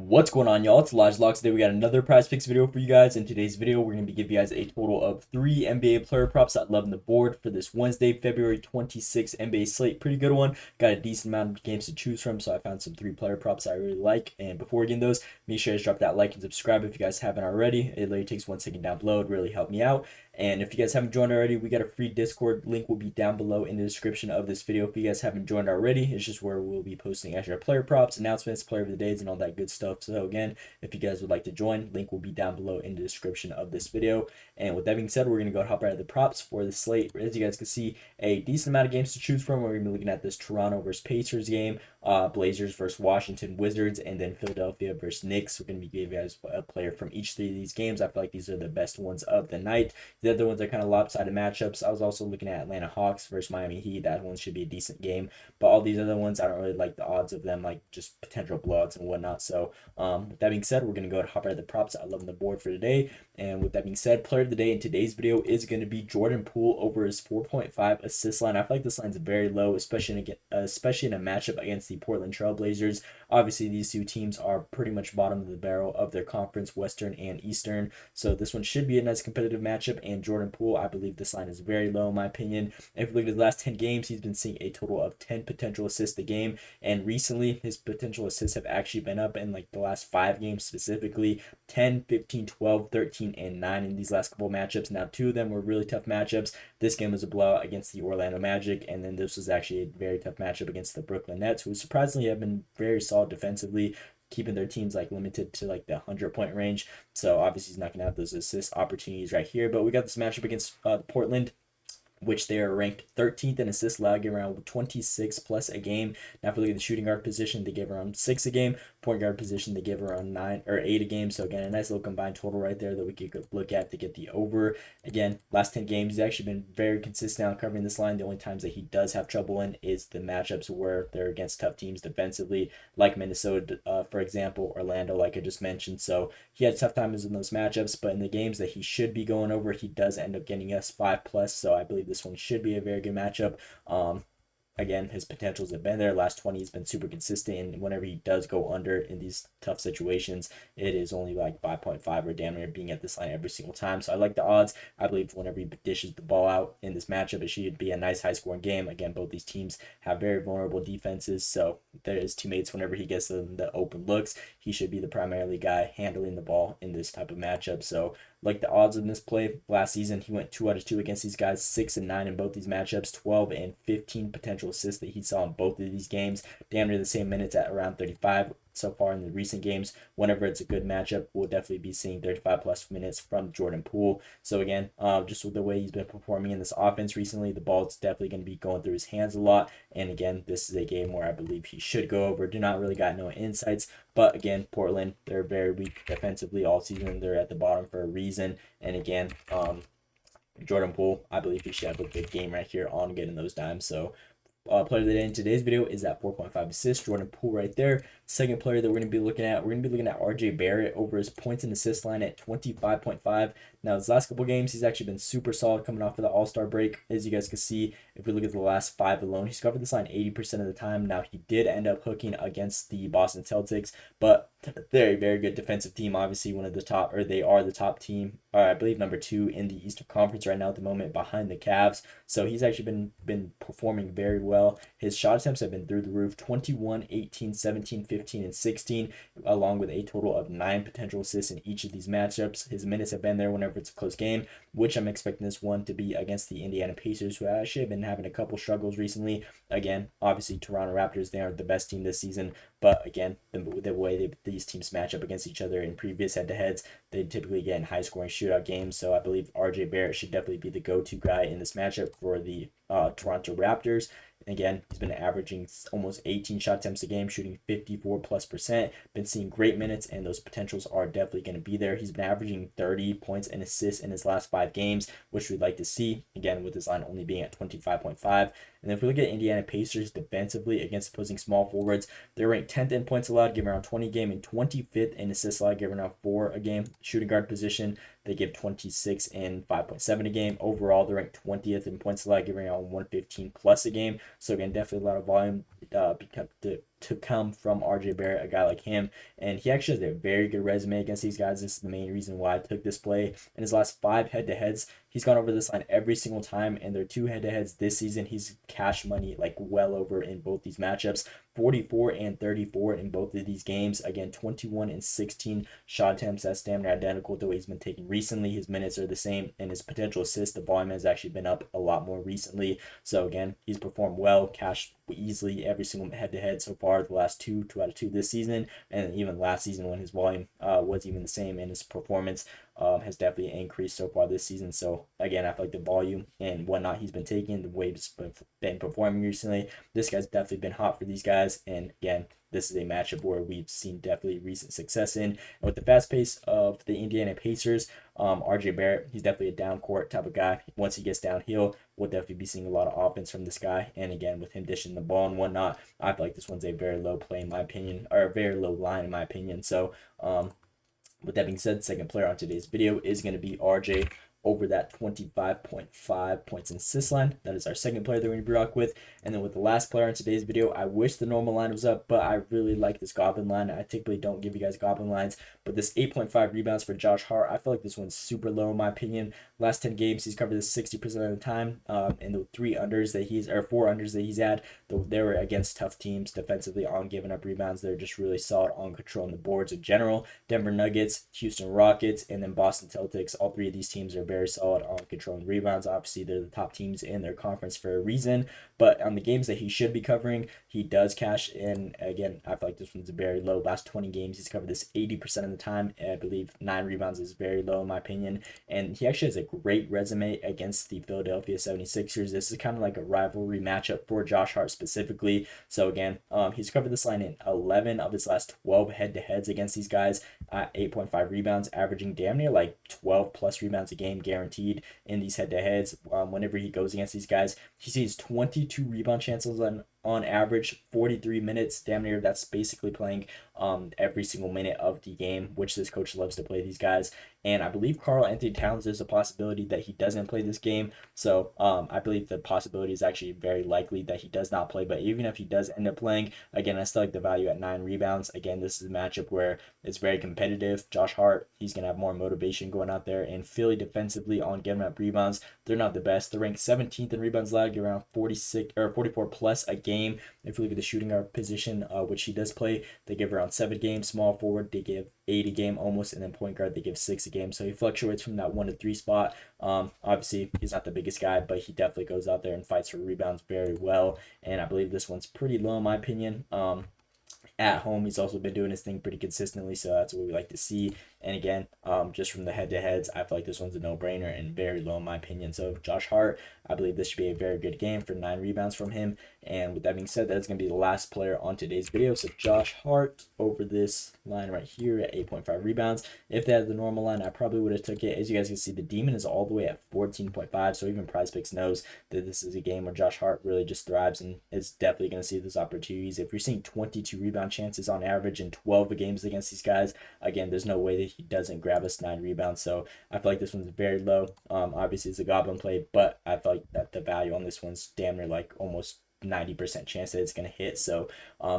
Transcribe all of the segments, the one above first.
What's going on, y'all? It's Elijah Locks. Today we got another Prize Picks video for you guys. In today's video, we're going to be giving you guys a total of 3 NBA player props that love on the board for this Wednesday, February 26th NBA slate. Pretty good one. Got a decent amount of games to choose from, so I found some 3 player props I really like. And before we get those, make sure to drop that like and subscribe if you guys haven't already. It literally takes 1 second down below. It really helped me out. And if you guys haven't joined already, we got a free Discord. Link will be down below in the description of this video. If you guys haven't joined already, it's just where we'll be posting extra player props, announcements, player of the days, and all that good stuff. So again, if you guys would like to join, link will be down below in the description of this video. And with that being said, we're going to go hop right at the props for the slate. As you guys can see, a decent amount of games to choose from. We're going to be looking at this Toronto versus Pacers game, Blazers versus Washington Wizards, and then Philadelphia versus Knicks. We're going to be giving you guys a player from each three of these games. I feel like these are the best ones of the night. The other ones are kind of lopsided matchups. I was also looking at Atlanta Hawks versus Miami Heat. That one should be a decent game. But all these other ones, I don't really like the odds of them, like just potential blowouts and whatnot. So with that being said, we're going to go and hop right at the props I love on the board for today. And with that being said, player of the day in today's video is going to be Jordan Poole over his 4.5 assist line. I feel like this line's very low, especially in a matchup against the Portland Trail Blazers. Obviously, these two teams are pretty much bottom of the barrel of their conference, Western and Eastern. So this one should be a nice competitive matchup. And Jordan Poole, I believe this line is very low in my opinion. If you look at his last 10 games, he's been seeing a total of 10 potential assists a game. And recently, his potential assists have actually been up in like the last 5 games specifically. 10, 15, 12, 13, and 9 in these last couple matchups. Now, 2 of them were really tough matchups. This game was a blowout against the Orlando Magic, and then this was actually a very tough matchup against the Brooklyn Nets, who surprisingly have been very solid defensively, keeping their teams like limited to like the 100-point range. So obviously he's not going to have those assist opportunities right here. But we got this matchup against Portland, which they are ranked 13th in assists allowed, give around 26 plus a game. Now, if we look at the shooting guard position, they give around 6 a game. Point guard position, they give around 9 or 8 a game. So again, a nice little combined total right there that we could look at to get the over. Again, last 10 games, he's actually been very consistent on covering this line. The only times that he does have trouble in is the matchups where they're against tough teams defensively, like Minnesota, for example, Orlando, like I just mentioned. So he had tough times in those matchups, but in the games that he should be going over, he does end up getting us 5 plus. So I believe this one should be a very good matchup. Again, his potentials have been there. Last 20, he's been super consistent. And whenever he does go under in these tough situations, it is only like 5.5 or damn near being at this line every single time. So I like the odds. I believe whenever he dishes the ball out in this matchup, it should be a nice high scoring game. Again, both these teams have very vulnerable defenses. So there his teammates, whenever he gets the open looks, he should be the primarily guy handling the ball in this type of matchup. So like the odds in this play last season, he went 2 out of 2 against these guys, 6 and 9 in both these matchups, 12 and 15 potential assists that he saw in both of these games. Damn near the same minutes at around 35 so far in the recent games. Whenever it's a good matchup, we'll definitely be seeing 35 plus minutes from Jordan Poole. So again, just with the way he's been performing in this offense recently, the ball is definitely going to be going through his hands a lot. And again, this is a game where I believe he should go over. Do not really got no insights, but again, Portland, they're very weak defensively all season. They're at the bottom for a reason. And again, Jordan Poole, I believe he should have a good game right here on getting those dimes. So player of the day in today's video is at 4.5 assists, Jordan Poole right there. Second player that we're going to be looking at, RJ Barrett over his points and assist line at 25.5. Now, his last couple games, he's actually been super solid coming off of the All-Star break. As you guys can see, if we look at the last 5 alone, he's covered this line 80% of the time. Now, he did end up hooking against the Boston Celtics, but very, very good defensive team. Obviously, one of the top, or they are the top team, or I believe number 2 in the Eastern Conference right now at the moment, behind the Cavs. So he's actually been performing very well. His shot attempts have been through the roof: 21, 18, 17, 15, and 16, along with a total of 9 potential assists in each of these matchups. His minutes have been there whenever it's a close game, which I'm expecting this one to be against the Indiana Pacers, who actually have been having a couple struggles recently. Again, obviously, Toronto Raptors, they aren't the best team this season, but again, the way these teams match up against each other in previous head-to-heads, they typically get in high-scoring shootout games. So I believe RJ Barrett should definitely be the go-to guy in this matchup for the Toronto Raptors. Again, he's been averaging almost 18 shot attempts a game, shooting 54+%. Been seeing great minutes, and those potentials are definitely going to be there. He's been averaging 30 points and assists in his last 5 games, which we'd like to see. Again, with his line only being at 25.5. And then if we look at Indiana Pacers defensively against opposing small forwards, they're ranked 10th in points allowed, giving around 20 a game, and 25th in assists allowed, giving around 4 a game. Shooting guard position, they give 26 and 5.7 a game. Overall, they're ranked 20th in points allowed, giving around 115 plus a game. So again, definitely a lot of volume to come from RJ Barrett, a guy like him. And he actually has a very good resume against these guys. This is the main reason why I took this play. In his last 5 head-to-heads, he's gone over this line every single time, and their 2 head-to-heads this season, he's cash money like well over in both these matchups. 44 and 34 in both of these games. Again, 21 and 16 shot attempts. That's damn near identical to what he's been taking recently. His minutes are the same, and his potential assist, the volume has actually been up a lot more recently. So again, he's performed well, cashed easily every single head-to-head so far, the last 2 out of 2 this season, and even last season when his volume was even the same, and his performance has definitely increased so far this season. So again, I feel like the volume and whatnot he's been taking, the way he's been performing recently, this guy's definitely been hot for these guys. And again, this is a matchup where we've seen definitely recent success in. And with the fast pace of the Indiana Pacers, RJ Barrett, he's definitely a down court type of guy. Once he gets downhill, we'll definitely be seeing a lot of offense from this guy. And again, with him dishing the ball and whatnot, I feel like this one's a very low play in my opinion, or a very low line in my opinion. So with that being said, the second player on today's video is going to be RJ over that 25.5 points and assist line. That is our second player that we're going to be rock with. And then with the last player in today's video, I wish the normal line was up, but I really like this Goblin line. I typically don't give you guys Goblin lines, but this 8.5 rebounds for Josh Hart, I feel like this one's super low in my opinion. Last 10 games, he's covered this 60% of the time, and the 4 unders that he's had, they were against tough teams defensively on giving up rebounds. They're just really solid on controlling the boards in general. Denver Nuggets, Houston Rockets, and then Boston Celtics. All 3 of these teams are very solid on controlling rebounds. Obviously, they're the top teams in their conference for a reason, but on the games that he should be covering, he does cash in. Again, I feel like this one's very low. Last 20 games, he's covered this 80% of the time. I believe 9 rebounds is very low in my opinion, and he actually has a great resume against the Philadelphia 76ers. This is kind of like a rivalry matchup for Josh Hart specifically. So again, he's covered this line in 11 of his last 12 head-to-heads against these guys at 8.5 rebounds, averaging damn near like 12 plus rebounds a game guaranteed in these head-to-heads. Whenever he goes against these guys, he sees 22 rebound chances on average, 43 minutes, damn near. That's basically playing every single minute of the game, which this coach loves to play these guys. And I believe Karl-Anthony Towns, there's a possibility that he doesn't play this game. So I believe the possibility is actually very likely that he does not play. But even if he does end up playing, again, I still like the value at 9 rebounds. Again, this is a matchup where it's very competitive. Josh Hart, he's going to have more motivation going out there. And Philly defensively on giving up rebounds, they're not the best. They're ranked 17th in rebounds allowed, around 46 or 44 plus a game. If you look at the shooting guard position, which he does play, they give around 7 games. Small forward, they give 8 a game almost, and then point guard, they give 6 a game. So he fluctuates from that 1 to 3 spot. Obviously, he's not the biggest guy, but he definitely goes out there and fights for rebounds very well. And I believe this one's pretty low in my opinion. At home, he's also been doing his thing pretty consistently, so that's what we like to see. And again, just from the head-to-heads, I feel like this one's a no-brainer and very low in my opinion. So Josh Hart, I believe this should be a very good game for 9 rebounds from him. And with that being said, that's going to be the last player on today's video. So Josh Hart over this line right here at 8.5 rebounds. If they had the normal line, I probably would have took it. As you guys can see, the Demon is all the way at 14.5, so even PrizePicks knows that this is a game where Josh Hart really just thrives and is definitely going to see those opportunities. If you're seeing 22 rebound chances on average in 12 games against these guys, again, there's no way that he doesn't grab us 9 rebounds. So I feel like this one's very low. Obviously, it's a Goblin play, but I feel like that the value on this one's damn near like almost 90% chance that it's going to hit. So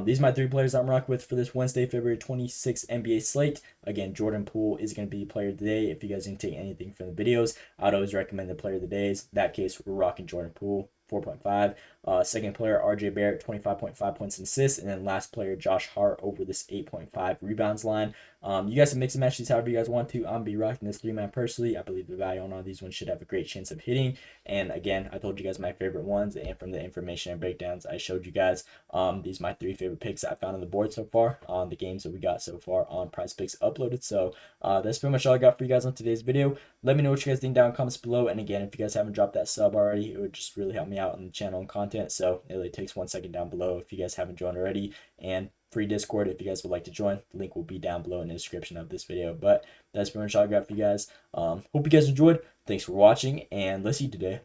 these are my 3 players I'm rocking with for this Wednesday, February 26th NBA slate. Again, Jordan Poole is going to be player of the day. If you guys didn't take anything from the videos, I'd always recommend the player of the days. In that case, we're rocking Jordan Poole. 4.5. Second player, RJ Barrett, 25.5 points and assists. And then last player, Josh Hart, over this 8.5 rebounds line. You guys can mix and match these however you guys want to. I'm be rocking this 3-man personally. I believe the value on all these ones should have a great chance of hitting. And again, I told you guys my favorite ones. And from the information and breakdowns I showed you guys, these are my 3 favorite picks I found on the board so far on the games that we got so far on PrizePicks uploaded. So that's pretty much all I got for you guys on today's video. Let me know what you guys think down in the comments below. And again, if you guys haven't dropped that sub already, it would just really help me out on the channel and content. So it only takes 1 second down below if you guys haven't joined already. And free Discord if you guys would like to join. The link will be down below in the description of this video. But that's pretty much all I got for you guys. Hope you guys enjoyed. Thanks for watching, and let's see you today.